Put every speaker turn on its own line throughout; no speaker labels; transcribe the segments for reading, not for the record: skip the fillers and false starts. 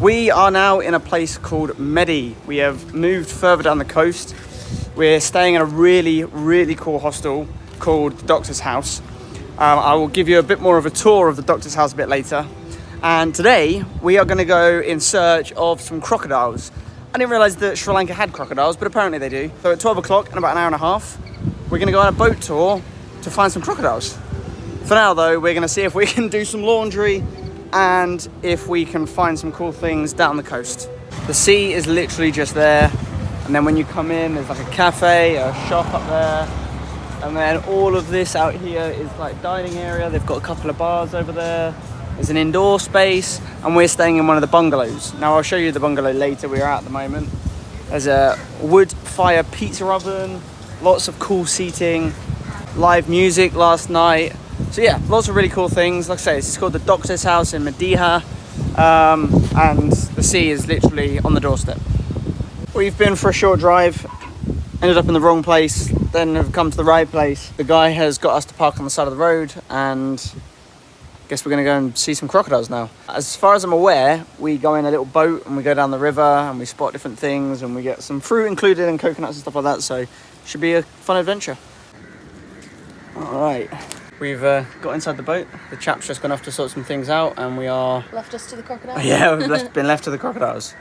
We are now in a place called Medi. We have moved further down the coast. We're staying in a really, really cool hostel called the Doctor's House. I will give you a bit more of a tour of the Doctor's House a bit later. And today we are going to go in search of some crocodiles. I didn't realise that Sri Lanka had crocodiles, but apparently they do. So at 12 o'clock, in about an hour and a half, we're going to go on a boat tour to find some crocodiles. For now though, we're going to see if we can do some laundry and if we can find some cool things down the coast. The sea is literally just there, and then when you come in, there's like a cafe, a shop up there, and then all of this out here is like dining area. They've got a couple of bars over there. There's an indoor space, and we're staying in one of the bungalows. Now I'll show you the bungalow later we're at the moment. There's a wood fire pizza oven, lots of cool seating, live music last night. So yeah, lots of really cool things. Like I say, it's called the Doctor's House in Mediha, and the sea is literally on the doorstep. We've been for a short drive, ended up in the wrong place, then have come to the right place. The guy has got us to park on the side of the road, and I guess we're going to go and see some crocodiles now. As far as I'm aware, we go in a little boat and we go down the river and we spot different things and we get some fruit included and coconuts and stuff like that. So it should be a fun adventure. All right. We've got inside the boat. The chap's just gone off to sort some things out, and we are...
Left us to the crocodiles?
Yeah, we've been left to the crocodiles.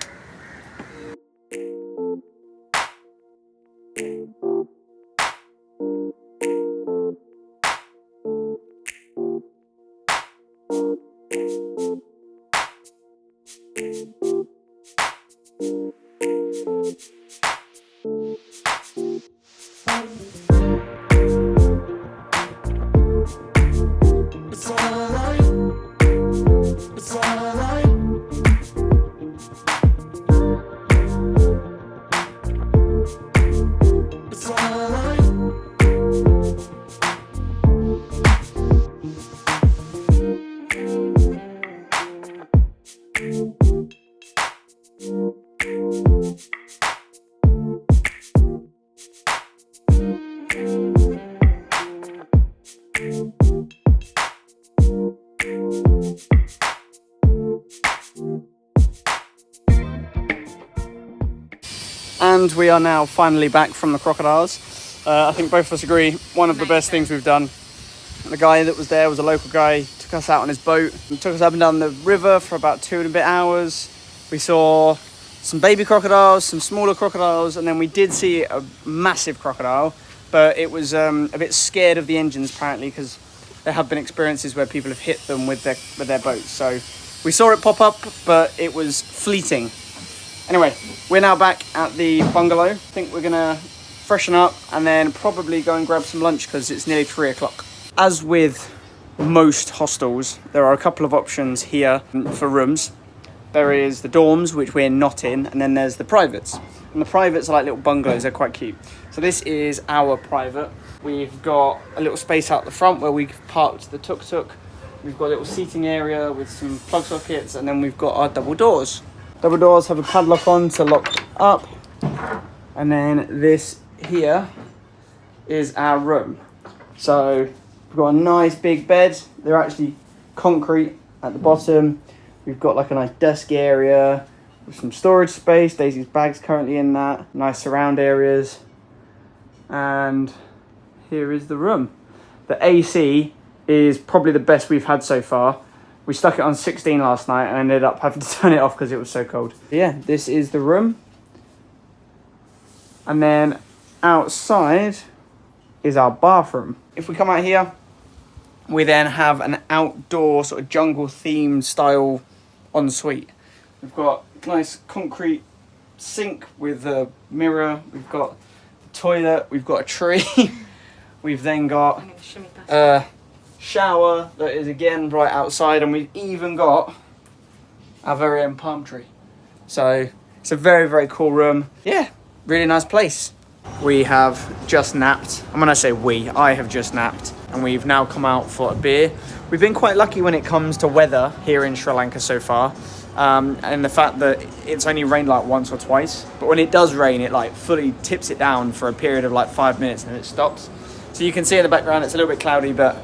And we are now finally back from the crocodiles. I think both of us agree, one of the best things we've done. The guy that was there was a local guy, took us out on his boat, and took us up and down the river for about 2 and a bit hours. We saw some baby crocodiles, some smaller crocodiles, and then we did see a massive crocodile, but it was a bit scared of the engines apparently, because there have been experiences where people have hit them with their boats. So we saw it pop up, but it was fleeting. Anyway, we're now back at the bungalow. I think we're gonna freshen up and then probably go and grab some lunch because it's nearly 3 o'clock. As with most hostels, there are a couple of options here for rooms. There is the dorms, which we're not in, and then there's the privates. And the privates are like little bungalows, they're quite cute. So this is our private. We've got a little space out the front where we've parked the tuk-tuk. We've got a little seating area with some plug sockets, and then we've got our double doors. Double doors have a padlock on to lock up. And then this here is our room. So we've got a nice big bed. They're actually concrete at the bottom. We've got like a nice desk area with some storage space. Daisy's bag's currently in that. Nice surround areas. And here is the room. The AC is probably the best we've had so far. We stuck it on 16 last night and ended up having to turn it off because it was so cold. Yeah, this is the room. And then outside is our bathroom. If we come out here, we then have an outdoor sort of jungle themed style ensuite. We've got a nice concrete sink with a mirror. We've got a toilet. We've got a tree. We've then got shower that is again right outside, and we've even got our very own palm tree. So it's a very, very cool room. Yeah, really nice place. We have just napped, and when I say we, I have just napped, and we've now come out for a beer. We've been quite lucky when it comes to weather here in Sri Lanka so far, and the fact that it's only rained like once or twice, but when it does rain, it like fully tips it down for a period of like 5 minutes and then it stops. So you can see in the background it's a little bit cloudy, but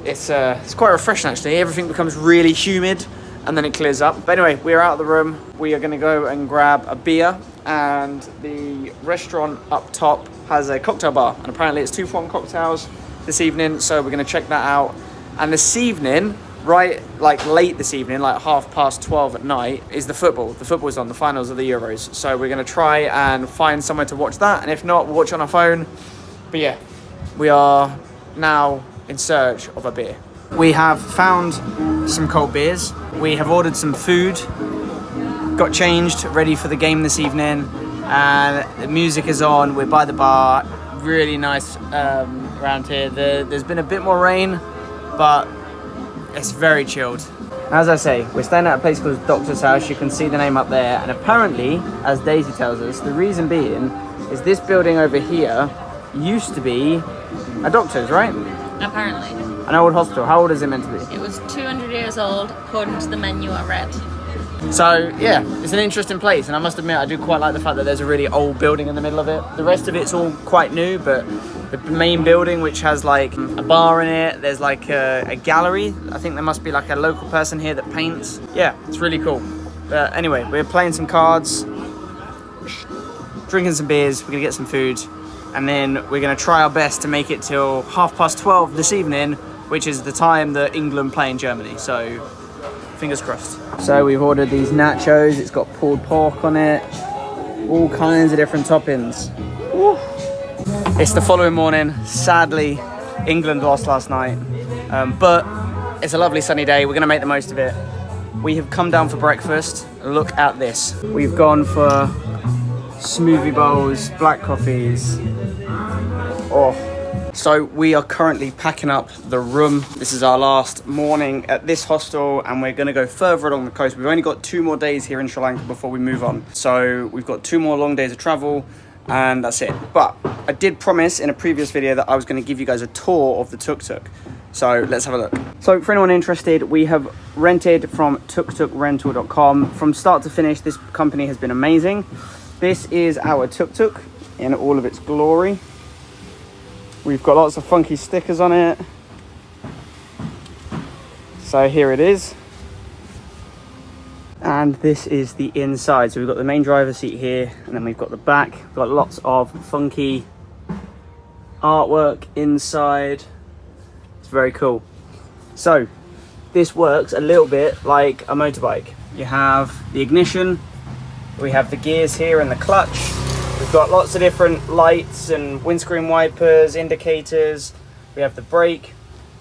it's quite refreshing actually. Everything becomes really humid and then it clears up. But anyway, we're out of the room. We are going to go and grab a beer, and the restaurant up top has a cocktail bar, and apparently it's 2-for-1 cocktails this evening, so we're going to check that out. And this evening, right, like late this evening, like 12:30 at night, is the football. The football's on, the finals of the Euros. So we're going to try and find somewhere to watch that, and if not, we'll watch on our phone. But yeah, we are now in search of a beer. We have found some cold beers. We have ordered some food, got changed, ready for the game this evening, and the music is on. We're by the bar, really nice around here. There's been a bit more rain, but it's very chilled. As I say, we're staying at a place called Doctor's House. You can see the name up there, and apparently, as Daisy tells us, the reason being is this building over here used to be a doctor's, right?
Apparently.
An old hospital. How old is it meant to be?
It was 200 years old, according to the menu I read.
So, yeah, it's an interesting place, and I must admit, I do quite like the fact that there's a really old building in the middle of it. The rest of it's all quite new, but the main building, which has like a bar in it, there's like a gallery. I think there must be like a local person here that paints. Yeah, it's really cool. But anyway, we're playing some cards, drinking some beers, we're gonna get some food, and then we're gonna try our best to make it till 12:30 this evening, which is the time that England play in Germany. So, fingers crossed. So we've ordered these nachos. It's got pulled pork on it, all kinds of different toppings. Woo. It's the following morning. Sadly, England lost last night, but it's a lovely sunny day. We're gonna make the most of it. We have come down for breakfast. Look at this. We've gone for smoothie bowls, black coffees. Oh. So we are currently packing up the room. This is our last morning at this hostel, and we're going to go further along the coast. We've only got 2 more days here in Sri Lanka before we move on. So we've got 2 more long days of travel, and that's it. But I did promise in a previous video that I was going to give you guys a tour of the TukTuk. So let's have a look. So for anyone interested, we have rented from TukTukRental.com. From start to finish, this company has been amazing. This is our TukTuk in all of its glory. We've got lots of funky stickers on it. So here it is. And this is the inside. So we've got the main driver's seat here, and then we've got the back. We've got lots of funky artwork inside. It's very cool. So this works a little bit like a motorbike. You have the ignition, we have the gears here and the clutch. We've got lots of different lights and windscreen wipers, indicators. We have the brake.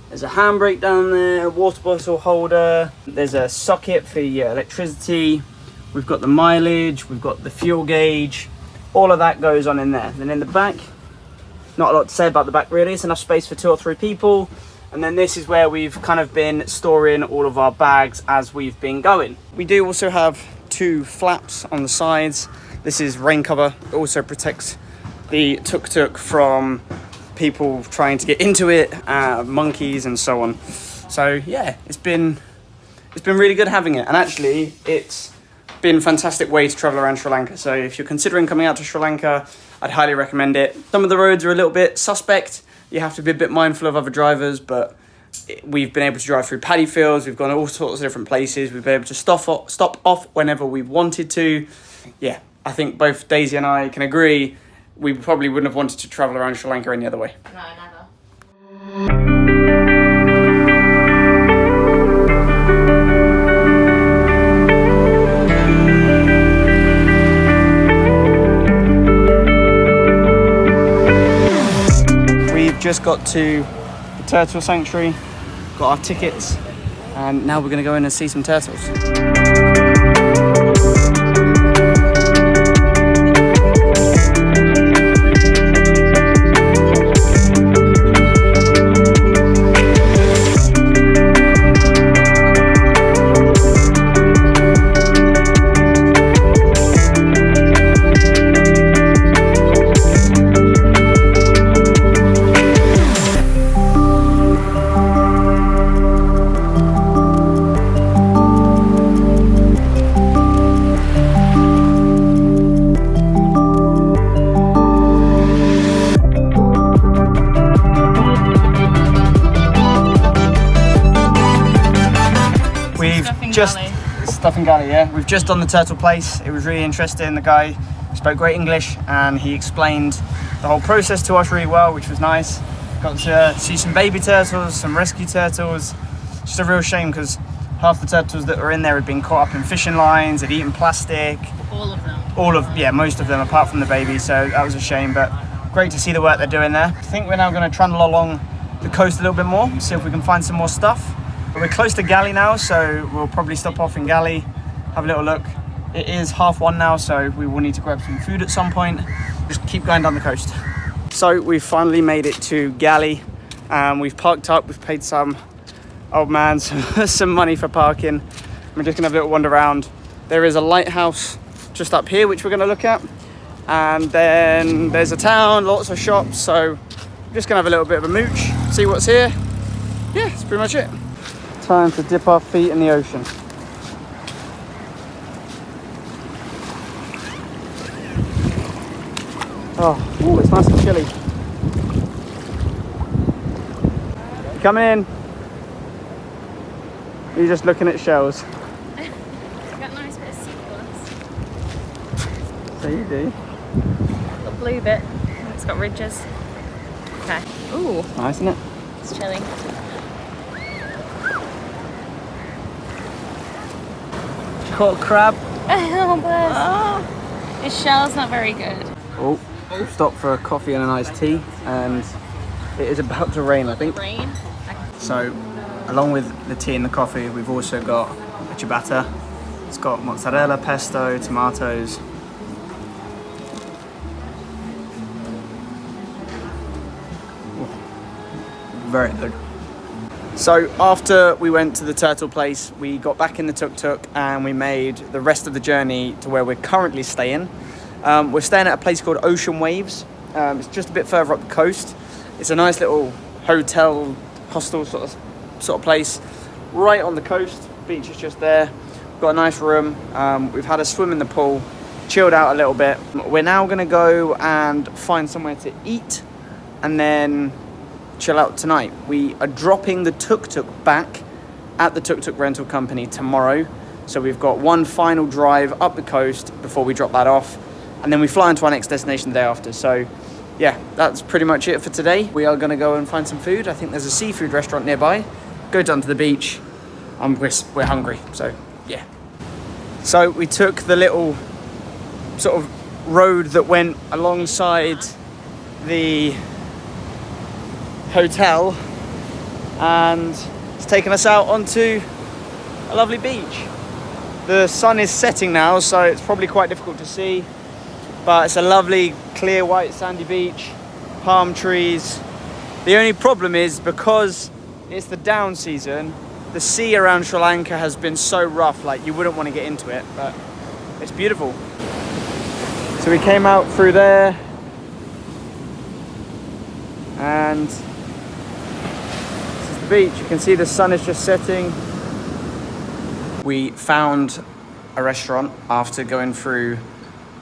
There's a handbrake down there, water bottle holder. There's a socket for your electricity. We've got the mileage, we've got the fuel gauge. All of that goes on in there. Then in the back, not a lot to say about the back really. It's enough space for 2 or 3 people. And then this is where we've kind of been storing all of our bags as we've been going. We do also have 2 flaps on the sides. This is rain cover. It also protects the tuk-tuk from people trying to get into it, monkeys and so on. So yeah, it's been really good having it. And actually, it's been a fantastic way to travel around Sri Lanka. So if you're considering coming out to Sri Lanka, I'd highly recommend it. Some of the roads are a little bit suspect. You have to be a bit mindful of other drivers, but we've been able to drive through paddy fields. We've gone all sorts of different places. We've been able to stop off whenever we wanted to. Yeah. I think both Daisy and I can agree we probably wouldn't have wanted to travel around Sri Lanka any other way.
No, never.
We've just got to the turtle sanctuary, got our tickets, and now we're going to go in and see some turtles. stuff in Galley, yeah? We've just done the turtle place. It was really interesting. The guy spoke great English and he explained the whole process to us really well, which was nice. Got to see some baby turtles, some rescue turtles. Just a real shame because half the turtles that were in there had been caught up in fishing lines, had eaten plastic.
All of them.
Most of them apart from the baby, so that was a shame, but great to see the work they're doing there. I think we're now going to trundle along the coast a little bit more, see if we can find some more stuff. But we're close to Galley now, so we'll probably stop off in Galley, have a little look. It is 1:30 now, so we will need to grab some food at some point. Just keep going down the coast. So we've finally made it to Galley. We've parked up, we've paid some old man some money for parking. We're just gonna have a little wander around. There is a lighthouse just up here, which we're gonna look at. And then there's a town, lots of shops. So we're just gonna have a little bit of a mooch, see what's here. Yeah, that's pretty much it. Time to dip our feet in the ocean. Oh, ooh, it's nice and chilly. You coming in? Are you just looking at shells?
I've got a nice bit of sequence.
So you do.
The blue bit. It's got ridges. Okay. Ooh,
Nice, isn't it?
it's chilly.
Caught a crab.
Oh, bless. His shell's not very good.
Oh, stopped for a coffee and a nice tea, and it is about to rain, I think.
Rain.
So, along with the tea and the coffee, we've also got a ciabatta. It's got mozzarella, pesto, tomatoes. Very good. So after we went to the turtle place, we got back in the tuk-tuk and we made the rest of the journey to where we're currently staying. We're staying at a place called Ocean Waves. It's just a bit further up the coast. It's a nice little hotel, hostel sort of place, right on the coast. Beach is just there. We've got a nice room. We've had a swim in the pool, chilled out a little bit. We're now gonna go and find somewhere to eat and then chill out tonight. We are dropping the tuk-tuk back at the tuk-tuk rental company tomorrow. So we've got one final drive up the coast before we drop that off. And then we fly into our next destination the day after. So yeah, that's pretty much it for today. We are gonna go and find some food. I think there's a seafood restaurant nearby. Go down to the beach. We're hungry, so yeah. So we took the little sort of road that went alongside the hotel, and it's taken us out onto a lovely beach. The sun is setting now, so it's probably quite difficult to see, but it's a lovely clear white sandy beach, palm trees. The only problem is because it's the down season, the sea around Sri Lanka has been so rough, like you wouldn't want to get into it, but it's beautiful. So we came out through there, and beach. You can see the sun is just setting. We found a restaurant after going through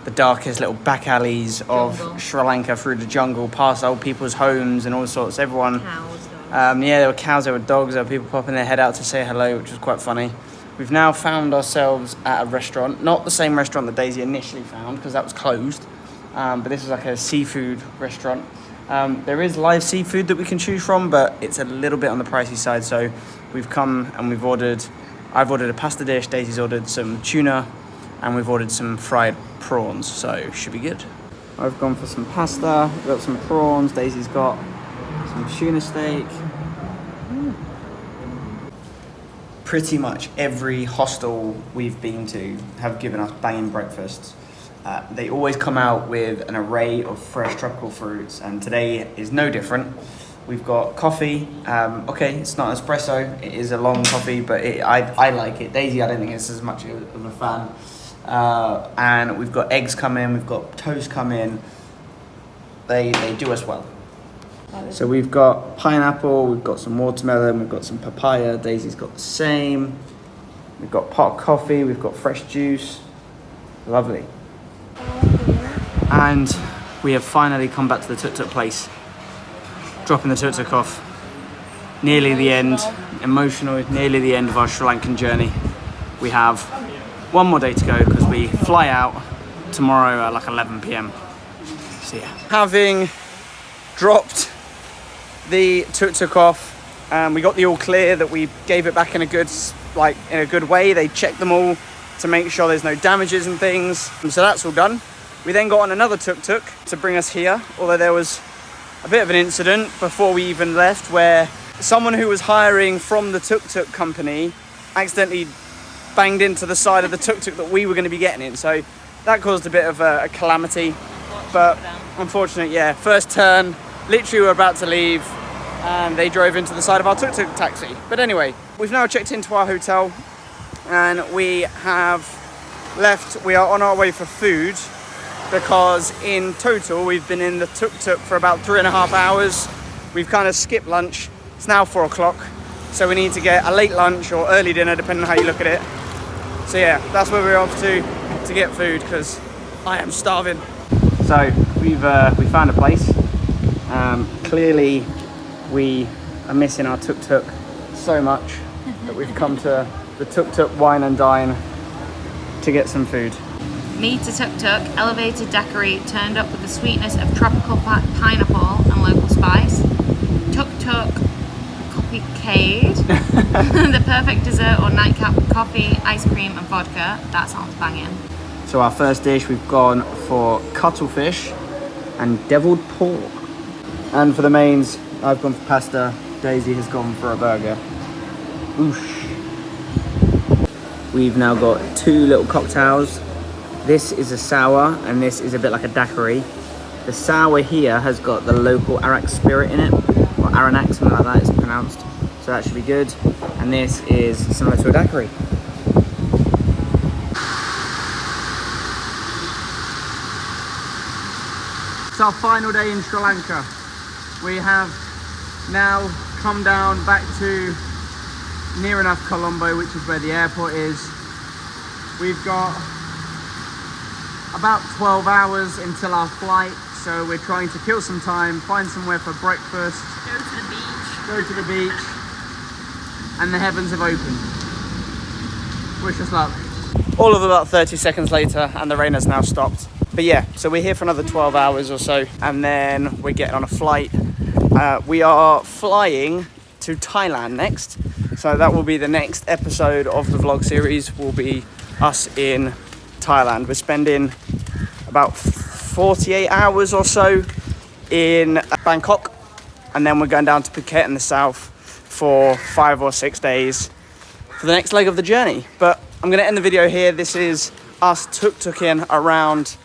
the darkest little back alleys of Sri Lanka, through the jungle, past old people's homes and all sorts. Everyone,
Cows,
yeah, there were cows, there were dogs, there were people popping their head out to say hello, which was quite funny. We've now found ourselves at a restaurant, not the same restaurant that Daisy initially found because that was closed, but this is like a seafood restaurant. There is live seafood that we can choose from, but it's a little bit on the pricey side. So we've come and I've ordered a pasta dish, Daisy's ordered some tuna, and we've ordered some fried prawns, so should be good. I've gone for some pasta, we've got some prawns, Daisy's got some tuna steak. Pretty much every hostel we've been to have given us banging breakfasts. They always come out with an array of fresh tropical fruits, and today is no different. We've got coffee. Okay, it's not espresso. It is a long coffee, but I like it. Daisy, I don't think it's as much of a fan. And we've got eggs come in. We've got toast come in. They do us well. So we've got pineapple. We've got some watermelon. We've got some papaya. Daisy's got the same. We've got pot coffee. We've got fresh juice. Lovely. And we have finally come back to the tuk-tuk place, dropping the tuk-tuk off. Nearly the end, emotional, nearly the end of our Sri Lankan journey. We have one more day to go because we fly out tomorrow at like 11 p.m. So yeah. Having dropped the tuk-tuk off, we got the all clear that we gave it back in a good way. They checked them all to make sure there's no damages and things. And so that's all done. We then got on another tuk-tuk to bring us here, although there was a bit of an incident before we even left where someone who was hiring from the tuk-tuk company accidentally banged into the side of the tuk-tuk that we were going to be getting in. So that caused a bit of a calamity. But unfortunate, yeah, first turn, literally we were about to leave and they drove into the side of our tuk-tuk taxi. But anyway, we've now checked into our hotel and we have left. We are on our way for food because in total we've been in the tuk-tuk for about 3.5 hours. We've kind of skipped lunch. It's now 4 o'clock, so we need to get a late lunch or early dinner depending on how you look at it. So yeah, that's where we're off to get food because I am starving. So we found a place. Clearly we are missing our tuk-tuk so much that we've come to the TukTuk Wine and Dine to get some food.
Meet a tuk-tuk, elevated daiquiri turned up with the sweetness of tropical pineapple and local spice. Tuk-tuk coffee-cade, the perfect dessert or nightcap with coffee, ice cream and vodka. That sounds banging.
So our first dish, we've gone for cuttlefish and deviled pork. And for the mains, I've gone for pasta. Daisy has gone for a burger. Oosh. We've now got 2 little cocktails. This is a sour and this is a bit like a daiquiri. The sour here has got the local Arak spirit in it, or Aranak, something like that it's pronounced. So that should be good. And this is similar to a daiquiri. It's our final day in Sri Lanka. We have now come down back to near enough Colombo, which is where the airport is. We've got about 12 hours until our flight, so we're trying to kill some time, find somewhere for breakfast, go to the beach, and the heavens have opened. Wish us luck. All of about 30 seconds later and the rain has now stopped. But yeah, so we're here for another 12 hours or so and then we're getting on a flight. We are flying to Thailand next. So that will be the next episode of the vlog series, will be us in Thailand. We're spending about 48 hours or so in Bangkok, and then we're going down to Phuket in the south for 5 or 6 days for the next leg of the journey. But I'm going to end the video here. This is us tuk-tuking around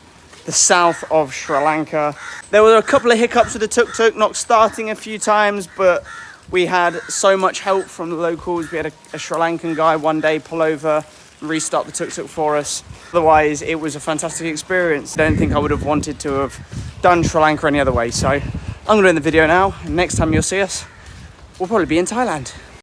the south of Sri Lanka. There were a couple of hiccups with the tuk-tuk, not starting a few times, but we had so much help from the locals. We had a Sri Lankan guy one day pull over and restart the tuk-tuk for us. Otherwise, it was a fantastic experience. I don't think I would have wanted to have done Sri Lanka any other way. So I'm going to end the video now. And next time you'll see us, we'll probably be in Thailand.